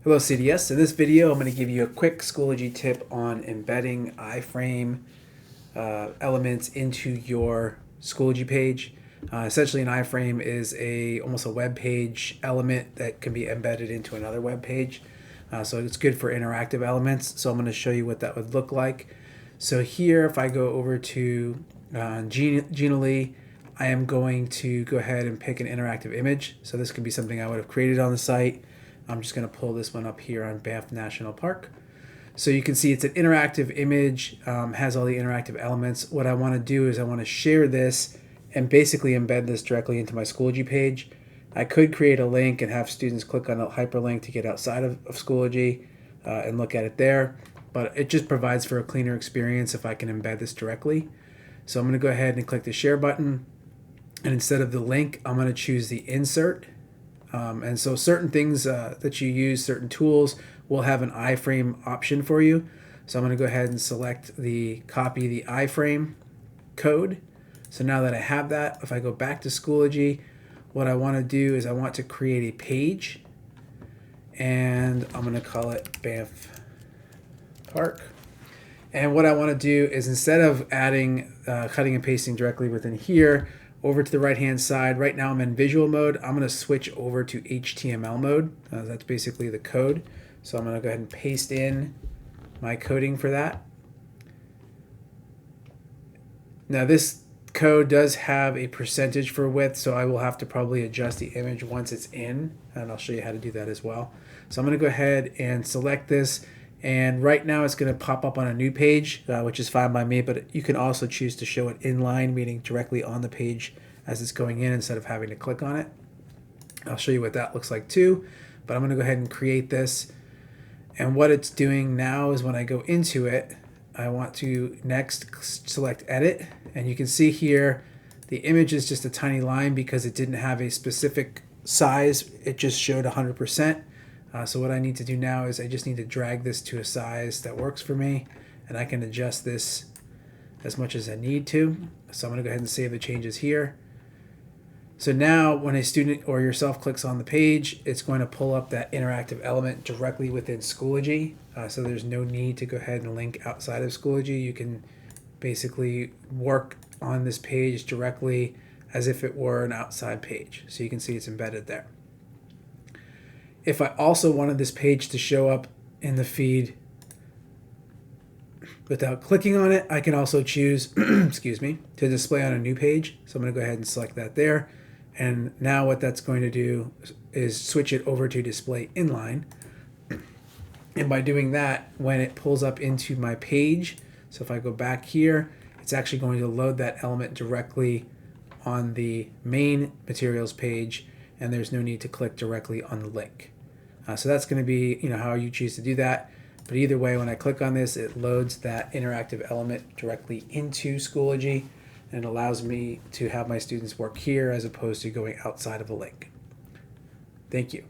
Hello CDS. In this video, I'm going to give you a quick Schoology tip on embedding iframe elements into your Schoology page. Essentially, an iframe is almost a web page element that can be embedded into another web page. So it's good for interactive elements. So I'm going to show you what that would look like. So here, if I go over to Genially, I am going to go ahead and pick an interactive image. So this could be something I would have created on the site. I'm just going to pull this one up here on Banff National Park. So you can see it's an interactive image, has all the interactive elements. What I want to do is I want to share this and basically embed this directly into my Schoology page. I could create a link and have students click on a hyperlink to get outside of Schoology and look at it there, but it just provides for a cleaner experience if I can embed this directly. So I'm going to go ahead and click the share button, and instead of the link, I'm going to choose the insert. And so certain things that you use, certain tools, will have an iframe option for you. So I'm going to go ahead and select copy the iframe code. So now that I have that, if I go back to Schoology, what I want to do is I want to create a page, and I'm going to call it Banff Park. And what I want to do is, instead of adding, cutting and pasting directly within here, over to the right hand side, right now I'm in visual mode. I'm going to switch over to HTML mode. That's basically the code. So I'm going to go ahead and paste in my coding for that. Now this code does have a percentage for width, so I will have to probably adjust the image once it's in, and I'll show you how to do that as well. So I'm going to go ahead and select this, and right now it's going to pop up on a new page, which is fine by me, but you can also choose to show it inline, meaning directly on the page as it's going in instead of having to click on it. I'll show you what that looks like too, but I'm going to go ahead and create this. And what it's doing now is when I go into it, I want to next select edit, and you can see here the image is just a tiny line because it didn't have a specific size. It just showed 100%. So what I need to do now is I just need to drag this to a size that works for me, and I can adjust this as much as I need to. So I'm going to go ahead and save the changes here. So now when a student or yourself clicks on the page, it's going to pull up that interactive element directly within Schoology. So there's no need to go ahead and link outside of Schoology. You can basically work on this page directly as if it were an outside page. So you can see it's embedded there. If I also wanted this page to show up in the feed without clicking on it, I can also choose, excuse me, to display on a new page. So I'm going to go ahead and select that there. And now what that's going to do is switch it over to display inline. And by doing that, when it pulls up into my page, so if I go back here, it's actually going to load that element directly on the main materials page, and there's no need to click directly on the link. So that's going to be how you choose to do that. But either way, when I click on this, it loads that interactive element directly into Schoology, and allows me to have my students work here as opposed to going outside of a link. Thank you.